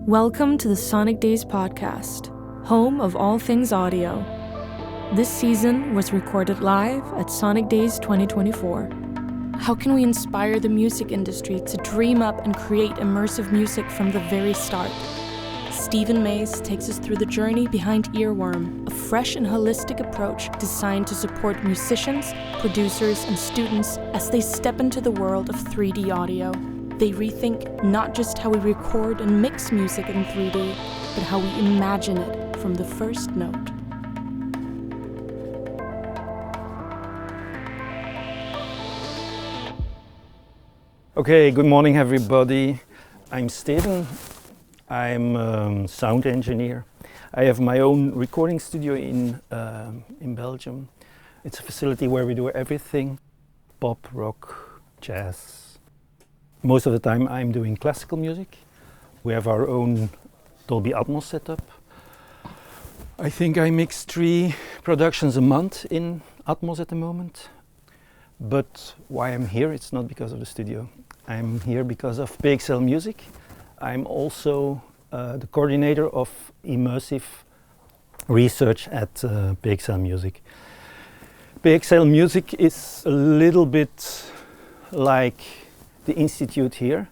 Welcome to the Sonic Days podcast, home of all things audio. This season was recorded live at Sonic Days 2024. How can we inspire the music industry to dream up and create immersive music from the very start? Stephen Maes takes us through the journey behind EarWRM, a fresh and holistic approach designed to support musicians, producers, and students as they step into the world of 3D audio. They rethink not just how we record and mix music in 3D, but how we imagine it from the first note. Okay, good morning everybody. I'm Steven. I'm a sound engineer. I have my own recording studio in Belgium. It's a facility where we do everything: pop, rock, jazz. Most of the time I'm doing classical music. We have our own Dolby Atmos setup. I think I mix 3 productions a month in Atmos at the moment. But why I'm here, it's not because of the studio. I'm here because of PXL Music. I'm also the coordinator of Immersive research at PXL Music. PXL Music is a little bit like the institute here,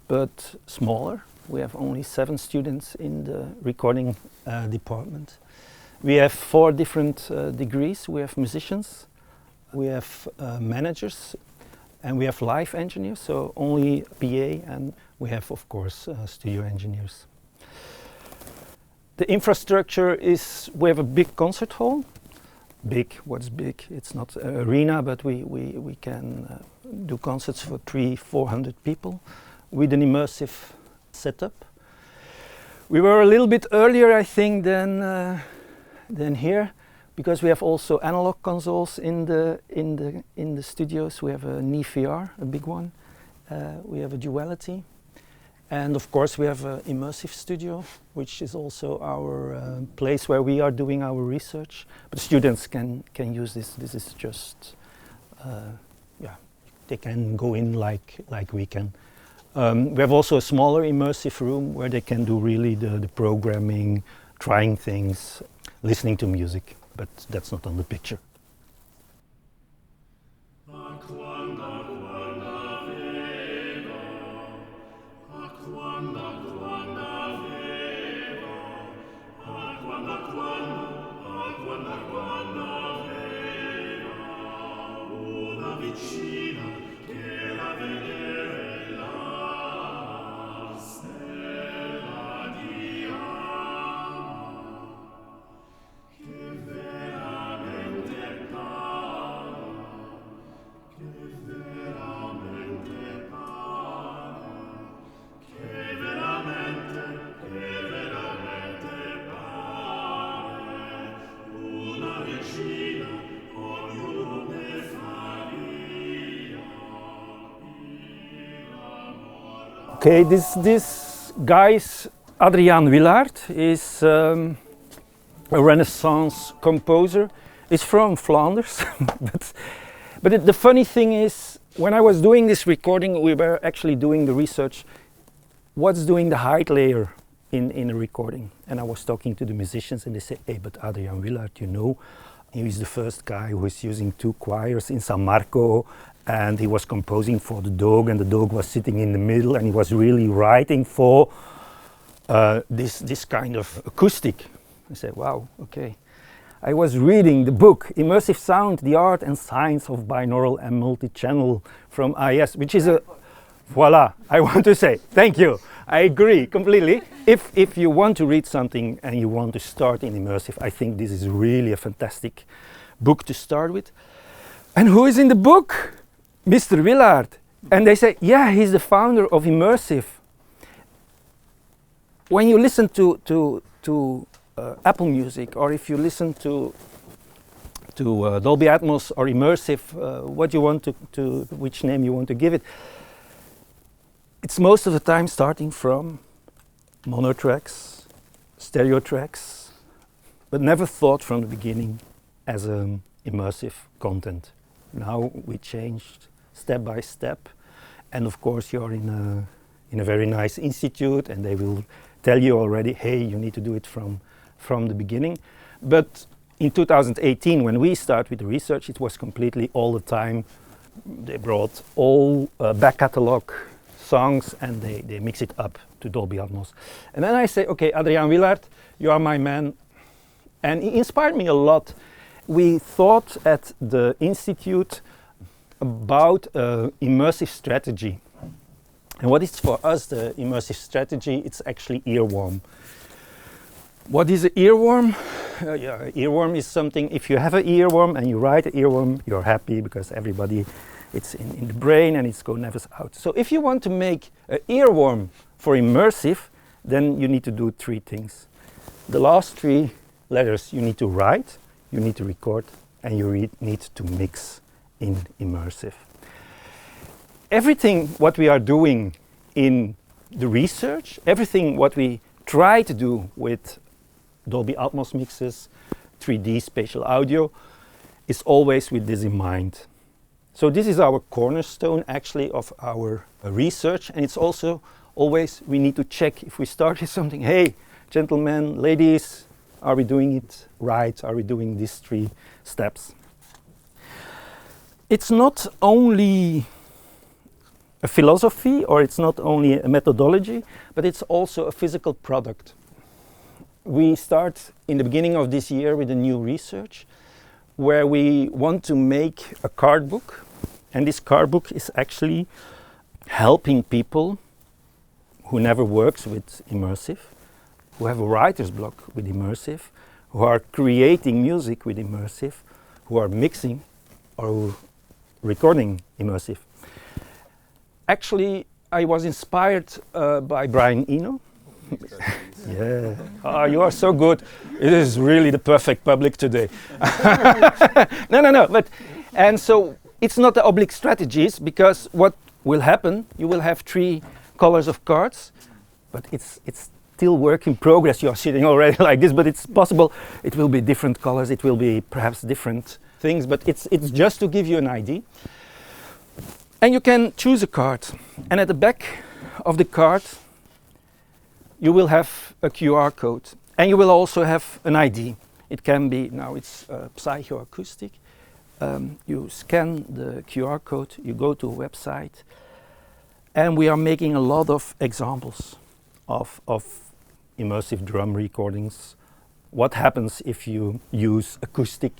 but smaller. We have only 7 students in the recording department. We have 4 different degrees. We have musicians, we have managers, and we have live engineers, so only PA, and we have, of course, studio engineers. The infrastructure is, we have a big concert hall. Big, what's big? It's not an arena, but we can do concerts for 300-400 people with an immersive setup. We were a little bit earlier, I think, than here, because we have also analog consoles in the studios. We have a NeVR, a big one. We have a Duality, and of course we have an immersive studio, which is also our place where we are doing our research. But students can use this. This is just, they can go in like we can. We have also a smaller immersive room where they can do really the programming, trying things, listening to music. But that's not on the picture. Okay, this guy's Adriaan Willaert is a Renaissance composer. He's from Flanders, but the funny thing is, when I was doing this recording, we were actually doing the research. What's doing the height layer in a recording? And I was talking to the musicians, and they say, "Hey, but Adriaan Willaert, you know, he's the first guy who is using 2 choirs in San Marco." And he was composing for the dog, and the dog was sitting in the middle, and he was really writing for this kind of acoustic. I said, wow, okay. I was reading the book, Immersive Sound, the Art and Science of Binaural and Multi-Channel from IS, which is a, voila, I want to say, thank you. I agree completely. If you want to read something and you want to start in immersive, I think this is really a fantastic book to start with. And who is in the book? Mr. Willaert. And they say, yeah, he's the founder of Immersive. When you listen to Apple Music, or if you listen to Dolby Atmos or Immersive, what you want to which name you want to give it, it's most of the time starting from mono tracks, stereo tracks, but never thought from the beginning as immersive content. Now we changed step by step, and of course you're in a very nice institute, and they will tell you already, hey, you need to do it from the beginning. But in 2018, when we started with the research, it was completely all the time. They brought all back catalog songs and they mix it up to Dolby Atmos. And then I say, okay, Adriaan Willaert, you are my man. And he inspired me a lot. We thought at the Institute about immersive strategy. And what is for us the immersive strategy? It's actually EarWRM. What is an earworm? Earworm is something, if you have an earworm and you write an earworm, you're happy because everybody, it's in the brain and it's going never out. So if you want to make an earworm for immersive, then you need to do three things. The last three letters you need to write, you need to record, and you need to mix in immersive. Everything what we are doing in the research, everything what we try to do with Dolby Atmos mixes, 3D spatial audio, is always with this in mind. So this is our cornerstone actually of our research, and it's also always we need to check if we start with something, hey, gentlemen, ladies, are we doing it right? Are we doing these three steps? It's not only a philosophy or it's not only a methodology, but it's also a physical product. We start in the beginning of this year with a new research where we want to make a card book, and this card book is actually helping people who never works with immersive, who have a writer's block with immersive, who are creating music with immersive, who are mixing or recording immersive. Actually, I was inspired by Brian Eno. Yeah. Oh, you are so good. It is really the perfect public today. No. And so it's not the oblique strategies, because what will happen, you will have three colors of cards, but it's still work in progress. You are sitting already like this, but it's possible it will be different colors. It will be perhaps different things, but it's just to give you an idea. And you can choose a card, and at the back of the card you will have a QR code, and you will also have an ID. It can be, now it's psychoacoustic. You scan the QR code, you go to a website, and we are making a lot of examples of immersive drum recordings. What happens if you use acoustic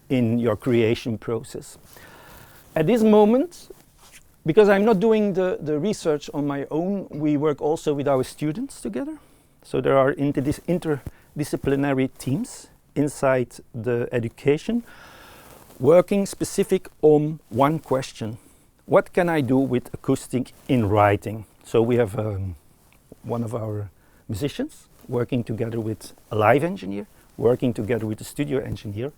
in your creation process? At this moment, because I'm not doing the research on my own, we work also with our students together. So there are interdisciplinary teams inside the education working specific on one question. What can I do with acoustic in writing? So we have one of our musicians working together with a live engineer, working together with a studio engineer.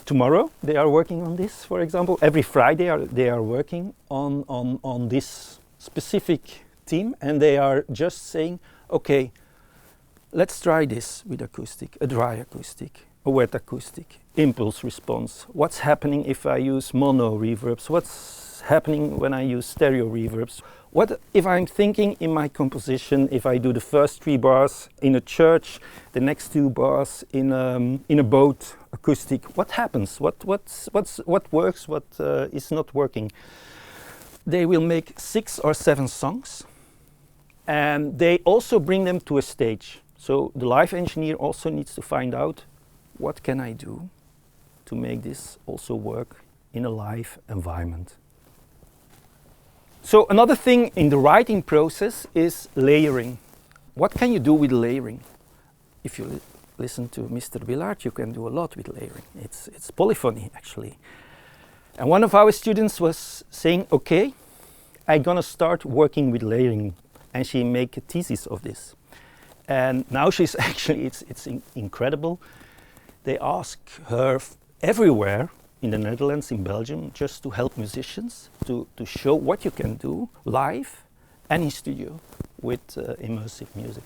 Tomorrow they are working on this, for example. Every Friday they are working on this specific theme, and they are just saying, okay, let's try this with acoustic, a dry acoustic, a wet acoustic, impulse response. What's happening if I use mono reverbs? What's happening when I use stereo reverbs? What if I'm thinking in my composition, if I do the first 3 bars in a church, the next 2 bars in a boat, acoustic, what happens? What works, what is not working? They will make 6 or 7 songs, and they also bring them to a stage. So the live engineer also needs to find out, what can I do to make this also work in a live environment? So another thing in the writing process is layering. What can you do with layering? If you listen to Mr. Willaert, you can do a lot with layering. It's polyphony, actually. And one of our students was saying, okay, I'm gonna start working with layering, and she make a thesis of this. And now she's actually, it's incredible. They ask her everywhere in the Netherlands, in Belgium, just to help musicians to show what you can do live and in studio with immersive music.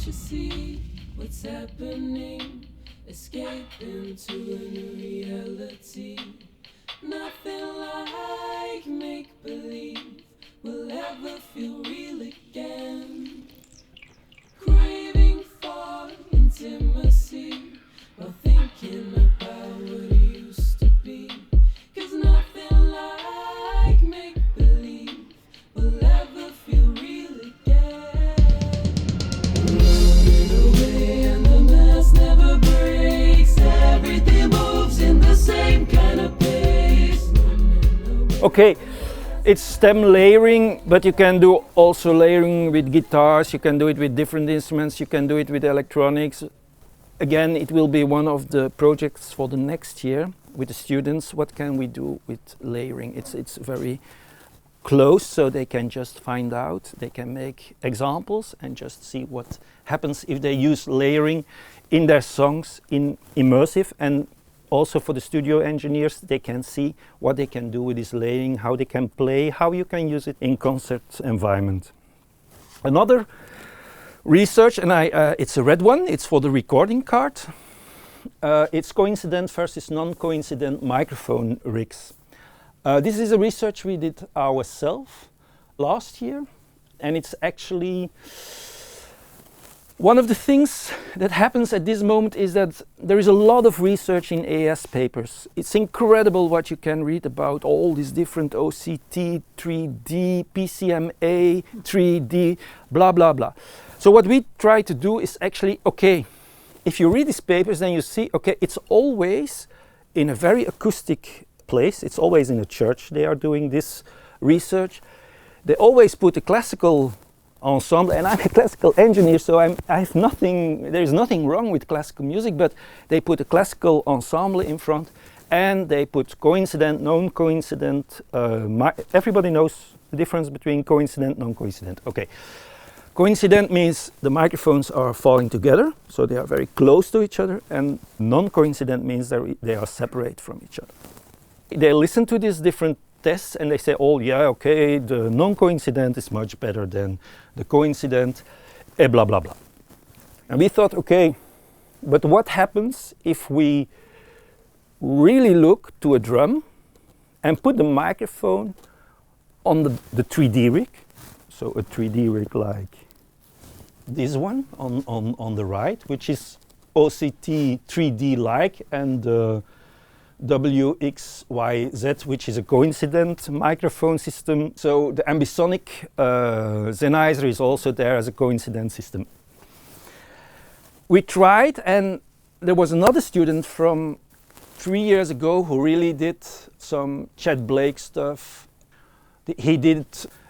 Can't you see what's happening? Escape into a new reality. Nothing like make-believe will ever feel real again. Craving for intimacy while thinking about what it used to be. 'Cause nothing like make-believe will ever feel real again. Running away and the mask never breaks. Everything moves in the same kind of pace. Okay, it's stem layering, but you can do also layering with guitars, you can do it with different instruments, you can do it with electronics. Again, it will be one of the projects for the next year with the students. What can we do with layering? It's very close, so they can just find out, they can make examples and just see what happens if they use layering in their songs in Immersive. And also for the studio engineers, they can see what they can do with this layering, how they can play, how you can use it in concert environment. Another research, and it's a red one, it's for the recording card. It's coincident versus non-coincident microphone rigs. This is a research we did ourselves last year, and it's actually one of the things that happens at this moment is that there is a lot of research in AS papers. It's incredible what you can read about all these different OCT, 3D, PCMA, 3D, blah, blah, blah. So what we try to do is actually, okay, if you read these papers, then you see, okay, it's always in a very acoustic place. It's always in a church they are doing this research. They always put a classical ensemble, and I'm a classical engineer, so there is nothing wrong with classical music, but they put a classical ensemble in front, and they put coincident, non-coincident. Everybody knows the difference between coincident, non-coincident. Okay. Coincident means the microphones are falling together, so they are very close to each other, and non-coincident means they are separate from each other. They listen to these different tests and they say, oh yeah, okay, the non-coincident is much better than the coincident, blah, blah, blah. And we thought, okay, but what happens if we really look to a drum and put the microphone on the 3D rig? So a 3D rig like this one on the right, which is OCT 3D-like, and WXYZ, which is a coincident microphone system. So the ambisonic Sennheiser is also there as a coincident system. We tried, and there was another student from 3 years ago who really did some Chet Blake stuff. He did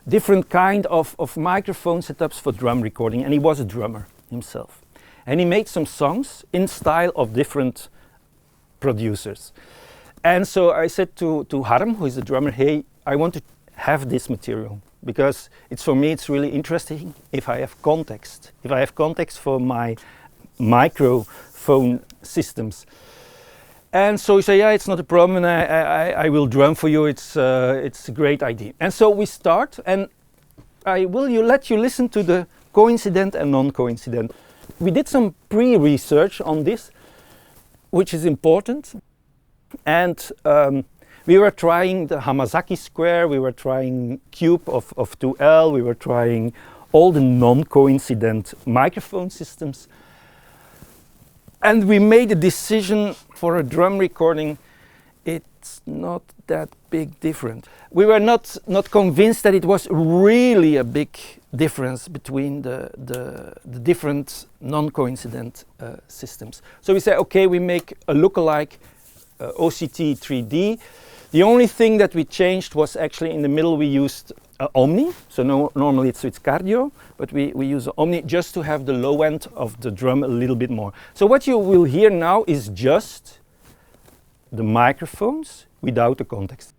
different kind of microphone setups for drum recording, and he was a drummer himself. And he made some songs in style of different producers. And so I said to Harm, who is the drummer, hey, I want to have this material, because for me it's really interesting if I have context. If I have context for my microphone systems. And so he said, yeah, it's not a problem, and I will drum for you, it's a great idea. And so we start, and I will let you listen to the coincident and non-coincident. We did some pre-research on this, which is important. And we were trying the Hamasaki square, we were trying cube of 2L, we were trying all the non-coincident microphone systems. And we made a decision for a drum recording, it's not that big different. We were not convinced that it was really a big difference between the different non-coincident systems. So we said, okay, we make a lookalike OCT 3D. The only thing that we changed was actually in the middle we used Omni. So normally it's with Cardio, but we use Omni just to have the low end of the drum a little bit more. So what you will hear now is just the microphones without the context.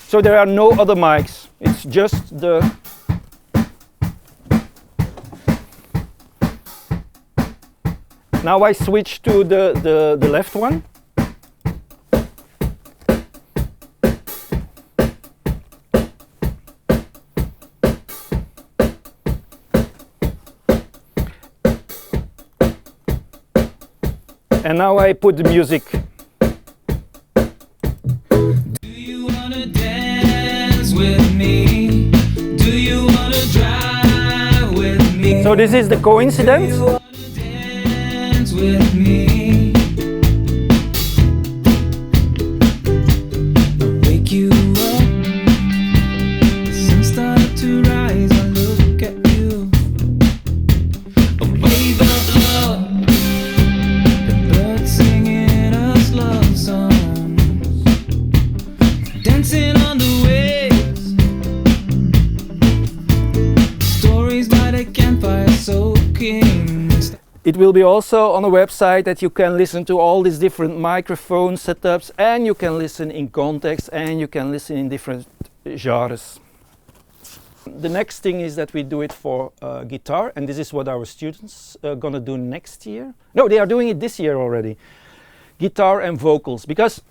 So there are no other mics, it's just the Now I switch to the left one. And now I put the music. Do you wanna dance with me? Do you wanna drive with me? So this is the coincidence. Do you wanna dance with me? I'll wake you up. The sun started to rise. I look at you. A wave of love. The birds singing us love songs. Dancing on the waves. Stories by the campfire soaking. It will be also on a website that you can listen to all these different microphone setups, and you can listen in context, and you can listen in different genres. The next thing is that we do it for guitar, and this is what our students are gonna do next year. No, they are doing it this year already. Guitar and vocals, because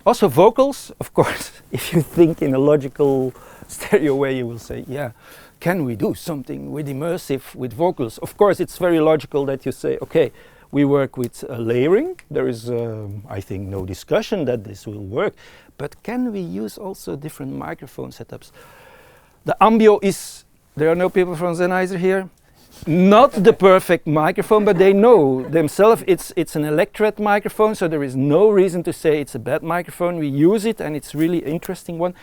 also vocals, of course, if you think in a logical stereo way, you will say, yeah, can we do something with immersive, with vocals? Of course, it's very logical that you say, okay, we work with layering. There is, I think, no discussion that this will work, but can we use also different microphone setups? The Ambio is, there are no people from Sennheiser here, not the perfect microphone, but they know themselves it's an electret microphone, so there is no reason to say it's a bad microphone. We use it and it's really interesting one.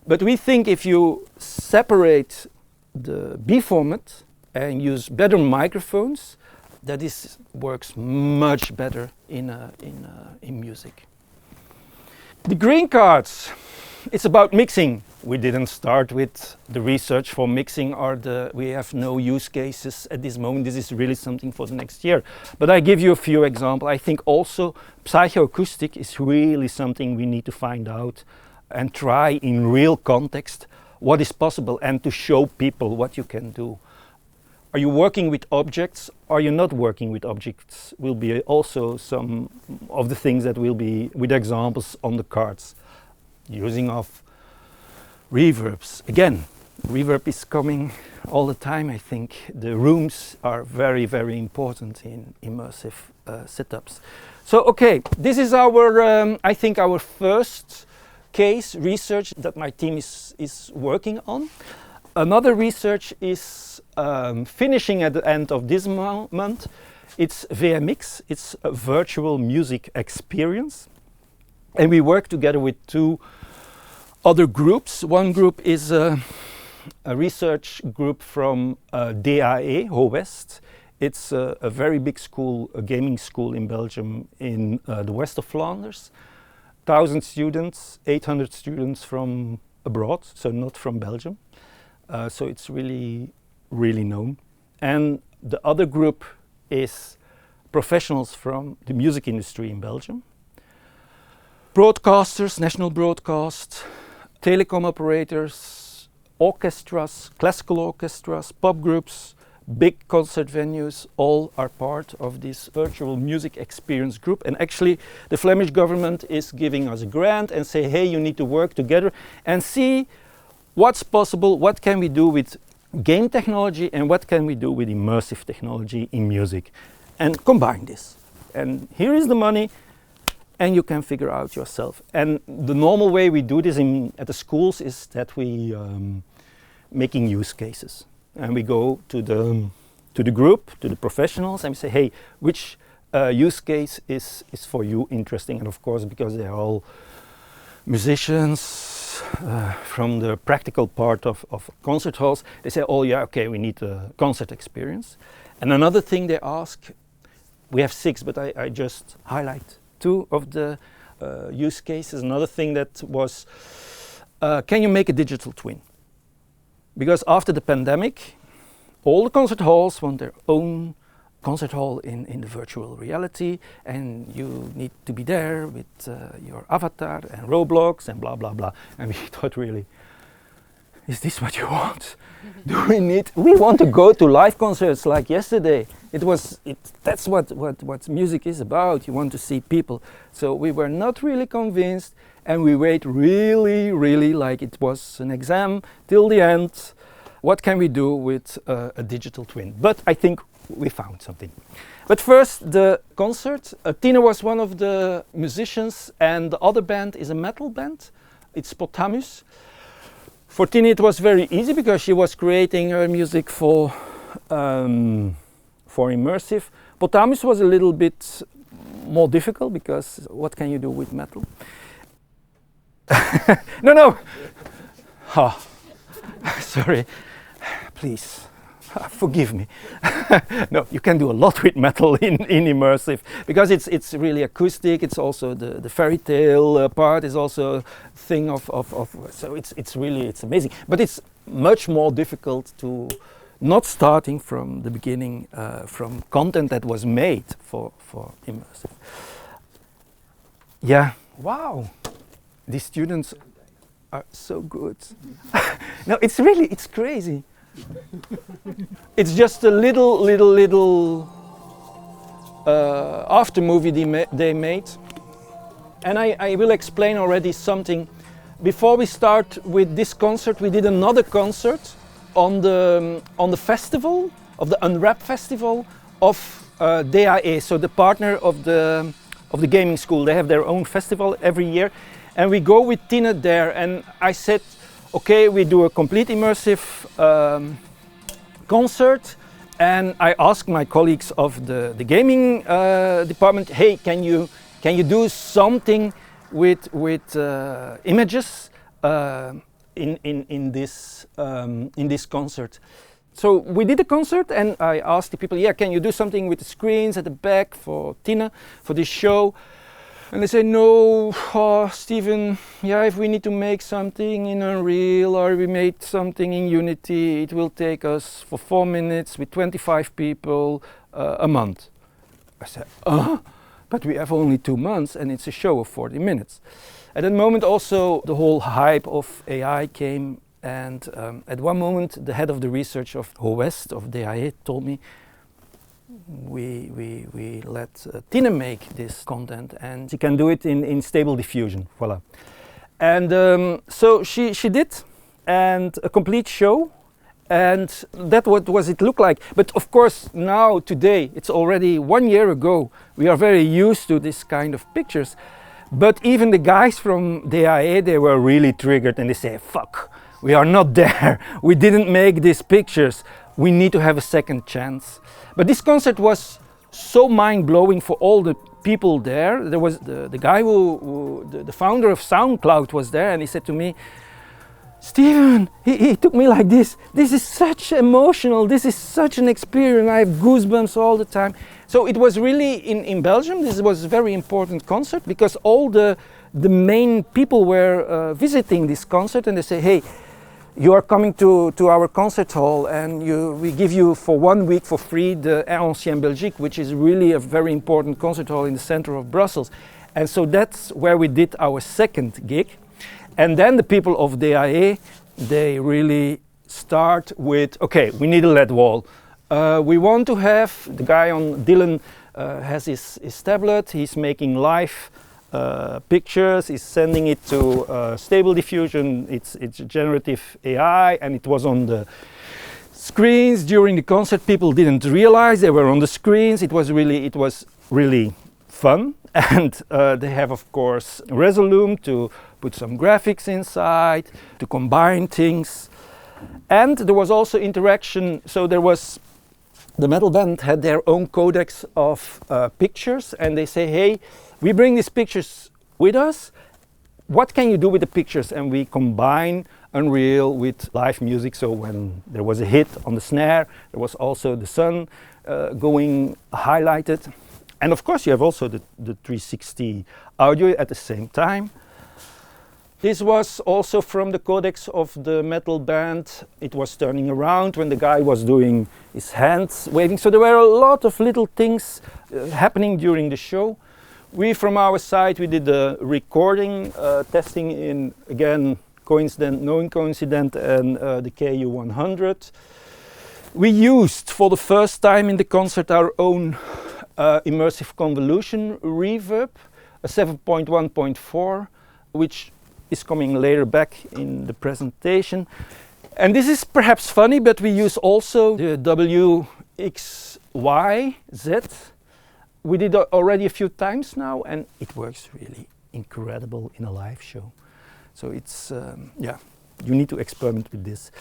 But we think if you separate the B format and use better microphones, that this works much better in music. The green cards, it's about mixing. We didn't start with the research for mixing we have no use cases at this moment. This is really something for the next year. But I give you a few examples. I think also psychoacoustic is really something we need to find out and try in real context what is possible and to show people what you can do. Are you working with objects? Are you not working with objects? Will be also some of the things that will be with examples on the cards. Using of reverbs. Again, reverb is coming all the time. I think the rooms are very, very important in immersive setups. So, okay, this is our, I think, our first case research that my team is working on. Another research is finishing at the end of this month. It's VMX, it's a virtual music experience. And we work together with two other groups. One group is a research group from DAE, Ho West. It's a very big school, a gaming school in Belgium in the west of Flanders. 1,000 students, 800 students from abroad, so not from Belgium. So it's really, really known. And the other group is professionals from the music industry in Belgium. Broadcasters, national broadcast, telecom operators, orchestras, classical orchestras, pop groups, big concert venues, all are part of this virtual music experience group. And actually the Flemish government is giving us a grant and say, hey, you need to work together and see what's possible, what can we do with game technology and what can we do with immersive technology in music and combine this. And here is the money and you can figure out yourself. And the normal way we do this at the schools is that we making use cases. And we go to the group, to the professionals, and we say, hey, which use case is for you interesting? And of course, because they're all musicians from the practical part of concert halls, they say, oh yeah, okay, we need a concert experience. And another thing they ask, we have 6, but I just highlight 2 of the use cases. Another thing that was, can you make a digital twin? Because after the pandemic, all the concert halls want their own concert hall in the virtual reality, and you need to be there with your avatar and Roblox and blah, blah, blah. And we thought really, is this what you want? We want to go to live concerts like yesterday. That's what music is about. You want to see people. So we were not really convinced, and we wait really like it was an exam till the end. What can we do with a digital twin? But I think we found something. But first, the concert. Tina was one of the musicians, and the other band is a metal band. It's Potamus. For Tina it was very easy because she was creating her music for Immersive. Potamus was a little bit more difficult because what can you do with metal? No! Oh, sorry. Please, forgive me. No, you can do a lot with metal in Immersive because it's really acoustic. It's also the fairy tale part is also a thing of so it's really amazing. But it's much more difficult to not starting from the beginning from content that was made for Immersive. Yeah, wow, these students are so good. No, it's crazy. It's just a little after movie they made, and I will explain already something. Before we start with this concert, we did another concert on the festival of the Unwrap festival of DAE, so the partner of the gaming school. They have their own festival every year, and we go with Tina there. And I said, okay, we do a complete immersive concert, and I asked my colleagues of the gaming department, hey, can you do something with images in this concert? So we did a concert, and I asked the people, yeah, can you do something with the screens at the back for Tina for this show? And they say, no, Steven, yeah, if we need to make something in Unreal or we made something in Unity, it will take us for 4 minutes with 25 people a month. I said, but we have only 2 months and it's a show of 40 minutes. At that moment also the whole hype of AI came, and at one moment the head of the research of West of DAE told me, we let Tina make this content, and she can do it in stable diffusion, voila. And so she did, and a complete show, and that what was it look like. But of course now, today, it's already 1 year ago, we are very used to this kind of pictures. But even the guys from DAE, they were really triggered, and they say, fuck, we are not there, we didn't make these pictures, we need to have a second chance. But this concert was so mind-blowing for all the people there. There was the guy the founder of SoundCloud was there, and he said to me, Steven, he took me like this is such emotional, this is such an experience, I have goosebumps all the time. So it was really, in Belgium, this was a very important concert because all the main people were visiting this concert, and they say, hey, you are coming to our concert hall, and we give you for 1 week for free the Ancien Belgique, which is really a very important concert hall in the center of Brussels. And so that's where we did our second gig. And then the people of DAE, they really start with, okay, we need a LED wall. We want to have, the guy on Dylan has his tablet, he's making live pictures, he's sending it to stable diffusion, it's generative AI, and it was on the screens during the concert. People didn't realize they were on the screens. It was really fun, and they have, of course, Resolume to put some graphics inside, to combine things. And there was also interaction, so there was, the metal band had their own codex of pictures, and they say, hey, we bring these pictures with us, what can you do with the pictures? And we combine Unreal with live music, so when there was a hit on the snare, there was also the sun going highlighted. And of course you have also the 360 audio at the same time. This was also from the codex of the metal band. It was turning around when the guy was doing his hands waving. So there were a lot of little things happening during the show. We, from our side, we did the recording, testing in, again, coincident, known coincident, and the KU100. We used for the first time in the concert our own immersive convolution reverb, a 7.1.4, which is coming later back in the presentation. And this is perhaps funny, but we use also the WXYZ. We did already a few times now, and it works really incredible in a live show. So it's, yeah, you need to experiment with this.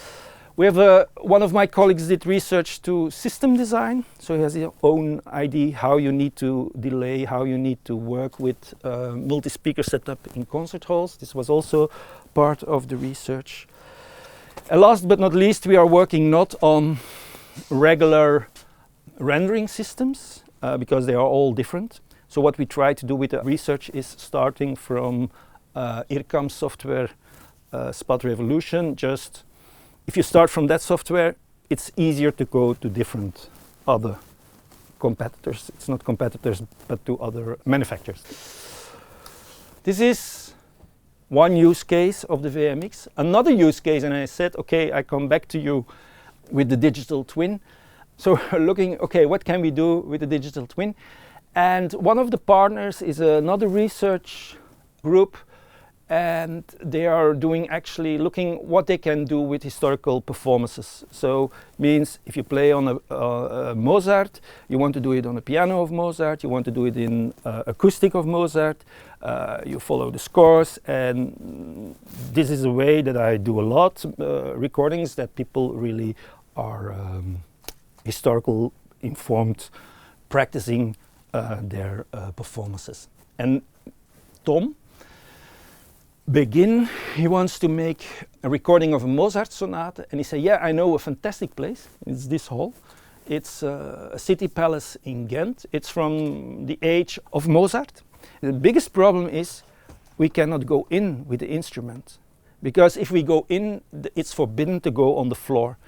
We have one of my colleagues did research to system design, so he has his own idea how you need to delay, how you need to work with multi-speaker setup in concert halls. This was also part of the research. And last but not least, we are working not on regular rendering systems because they are all different. So what we try to do with the research is starting from EarWRM software, Spot Revolution. Just if you start from that software, it's easier to go to different other competitors. It's not competitors, but to other manufacturers. This is one use case of the VMX. Another use case, and I said, okay, I come back to you with the digital twin. So looking, okay, what can we do with the digital twin? And one of the partners is another research group, and they are doing actually looking what they can do with historical performances. So means if you play on a Mozart, you want to do it on a piano of Mozart, you want to do it in acoustic of Mozart, you follow the scores, and this is a way that I do a lot, recordings that people really are historical informed, practicing their performances. And Tom Begin, he wants to make a recording of a Mozart sonata, and he said, yeah, I know a fantastic place. It's this hall. It's a city palace in Ghent. It's from the age of Mozart. The biggest problem is we cannot go in with the instrument, because if we go in, it's forbidden to go on the floor.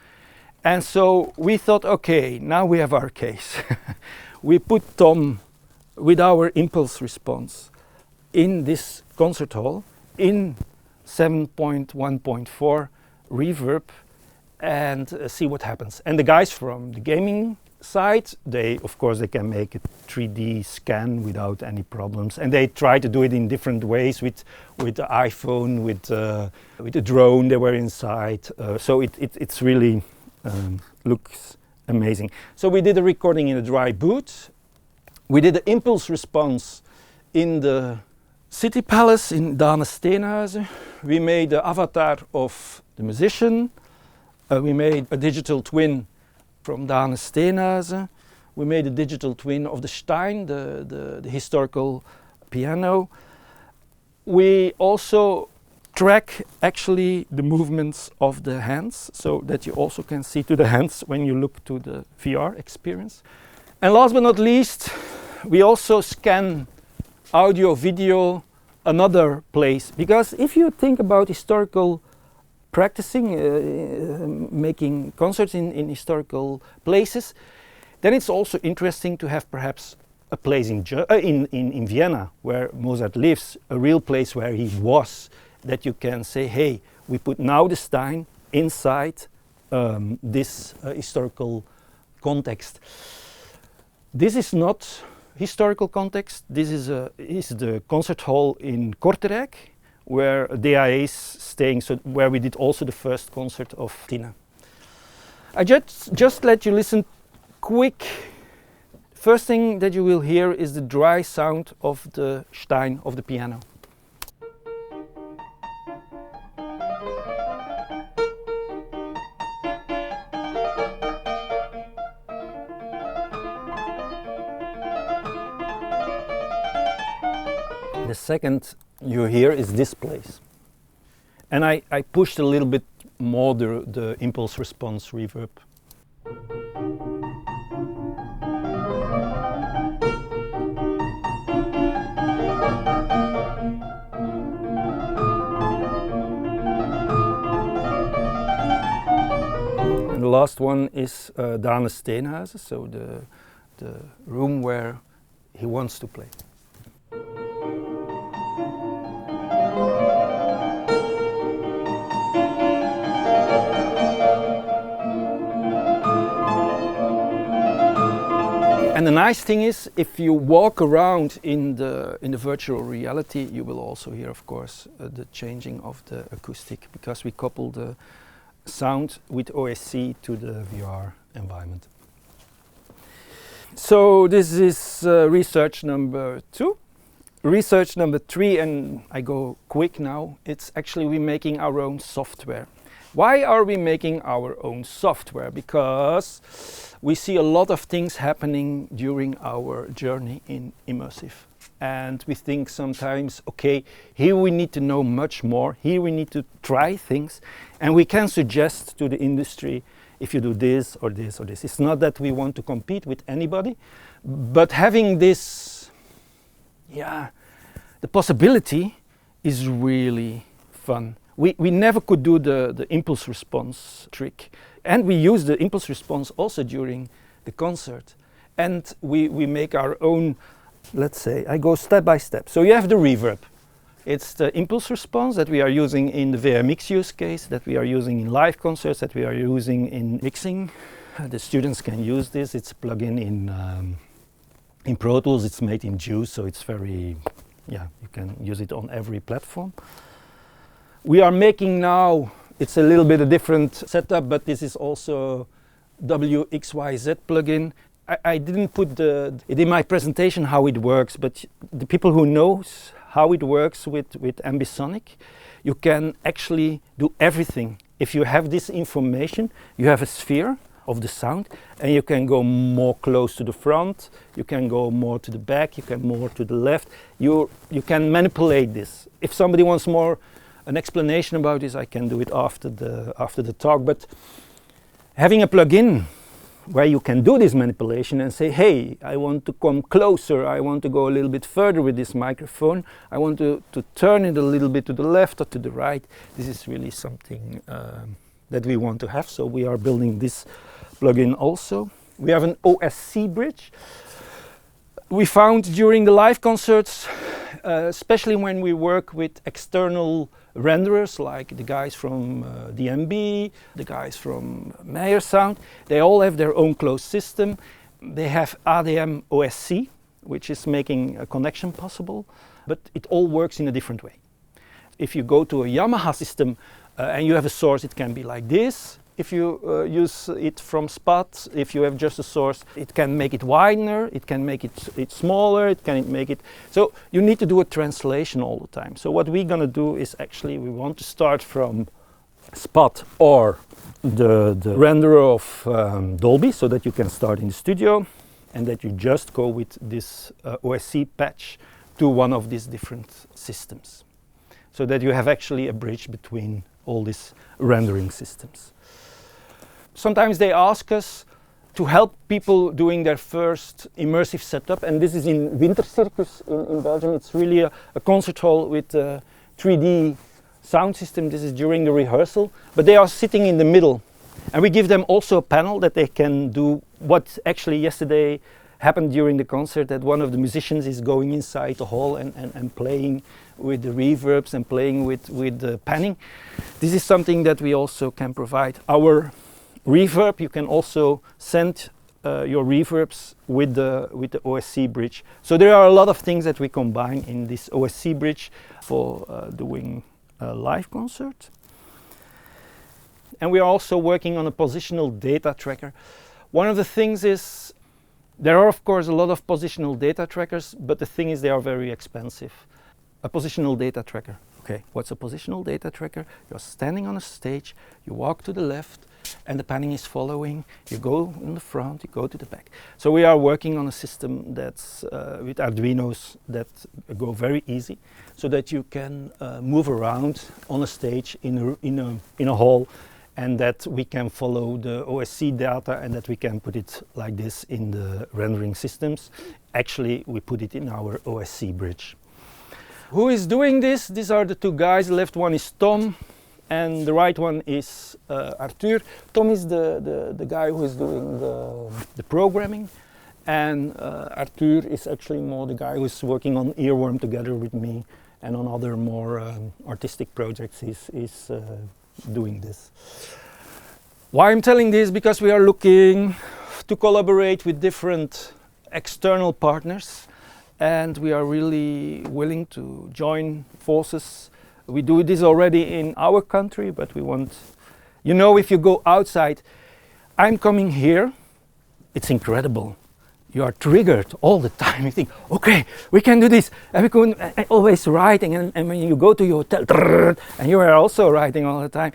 And so we thought, okay, now we have our case. We put Tom with our impulse response in this concert hall in 7.1.4 reverb and see what happens. And the guys from the gaming side, they of course they can make a 3D scan without any problems, and they try to do it in different ways with the iPhone, with the drone they were inside. So it's really looks amazing. So we did a recording in a dry boot. We did the impulse response in the City Palace in Dane Steenhuizen. We made the avatar of the musician. We made a digital twin from Dane Steenhuizen. We made a digital twin of the Stein, the historical piano. We also track actually the movements of the hands, so that you also can see to the hands when you look to the VR experience. And last but not least, we also scan audio, video, another place. Because if you think about historical practicing, making concerts in historical places, then it's also interesting to have perhaps a place in Vienna where Mozart lives, a real place where he was, that you can say, hey, we put now the Stein inside this historical context. This is not historical context. This is the concert hall in Kortrijk, where DAE is staying, so where we did also the first concert of Tina. I just let you listen quick. First thing that you will hear is the dry sound of the Stein, of the piano. The second you hear is this place. And I pushed a little bit more the impulse response reverb. And the last one is Dane Steenhuizen, so the room where he wants to play. And the nice thing is, if you walk around in the virtual reality, you will also hear, of course, the changing of the acoustic, because we couple the sound with OSC to the VR environment. So this is research number 2. Research number 3, and I go quick now, it's actually we're making our own software. Why are we making our own software? Because we see a lot of things happening during our journey in Immersive. And we think sometimes, okay, here we need to know much more, here we need to try things, and we can suggest to the industry, if you do this or this or this. It's not that we want to compete with anybody, but having this, the possibility is really fun. We never could do the impulse response trick. And we use the impulse response also during the concert. And we make our own, let's say, I go step by step. So you have the reverb. It's the impulse response that we are using in the VMX use case, that we are using in live concerts, that we are using in mixing. The students can use this. It's a plugin in Pro Tools. It's made in Juice, so it's very, you can use it on every platform. We are making now, it's a little bit a different setup, but this is also WXYZ plugin. I didn't put it in my presentation how it works, but the people who knows how it works with Ambisonic, you can actually do everything. If you have this information, you have a sphere of the sound, and you can go more close to the front, you can go more to the back, you can more to the left. You can manipulate this. If somebody wants more an explanation about this, I can do it after the talk. But having a plugin where you can do this manipulation and say, hey, I want to come closer, I want to go a little bit further with this microphone, I want to turn it a little bit to the left or to the right, this is really something that we want to have. So we are building this plugin also. We have an OSC bridge. We found during the live concerts, especially when we work with external renderers like the guys from DMB, the guys from Maes Sound, they all have their own closed system. They have ADM OSC, which is making a connection possible, but it all works in a different way. If you go to a Yamaha system and you have a source, it can be like this. If you use it from Spot, if you have just a source, it can make it wider, it can make it smaller, it can make it... So you need to do a translation all the time. So what we're going to do is actually we want to start from Spot or the renderer of Dolby, so that you can start in the studio and that you just go with this OSC patch to one of these different systems. So that you have actually a bridge between all these rendering systems. Sometimes they ask us to help people doing their first immersive setup, and this is in Winter Circus in Belgium. It's really a concert hall with a 3D sound system. This is during the rehearsal, but they are sitting in the middle. And we give them also a panel that they can do what actually yesterday happened during the concert, that one of the musicians is going inside the hall and playing with the reverbs and playing with the panning. This is something that we also can provide. Our reverb, you can also send your reverbs with the OSC bridge. So there are a lot of things that we combine in this OSC bridge for doing a live concert. And we are also working on a positional data tracker. One of the things is, there are of course a lot of positional data trackers, but the thing is they are very expensive. A positional data tracker. Okay, what's a positional data tracker? You're standing on a stage, you walk to the left, and the panning is following. You go in the front, you go to the back. So we are working on a system that's with Arduinos that go very easy, so that you can move around on a stage in a hall, and that we can follow the OSC data and that we can put it like this in the rendering systems. Actually, we put it in our OSC bridge. Who is doing this? These are the two guys. The left one is Tom, and the right one is Arthur. Tom is the guy who is doing the programming, and Arthur is actually more the guy who is working on EarWRM together with me, and on other more artistic projects he's doing this. Why I'm telling this? Because we are looking to collaborate with different external partners, and we are really willing to join forces. We do this already in our country, but we want, you know, if you go outside, I'm coming here, it's incredible. You are triggered all the time. You think, okay, we can do this. And we can always writing, and when you go to your hotel, and you are also writing all the time.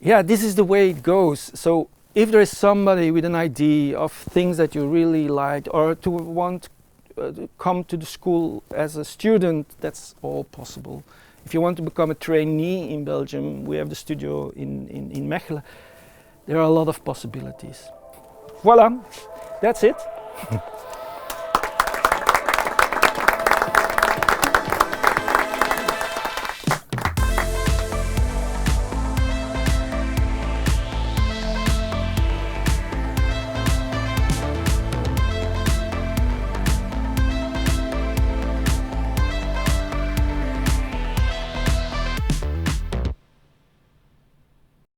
Yeah, this is the way it goes. So if there is somebody with an idea of things that you really like, or to want to come to the school as a student, that's all possible. If you want to become a trainee in Belgium, we have the studio in Mechelen. There are a lot of possibilities. Voilà, that's it.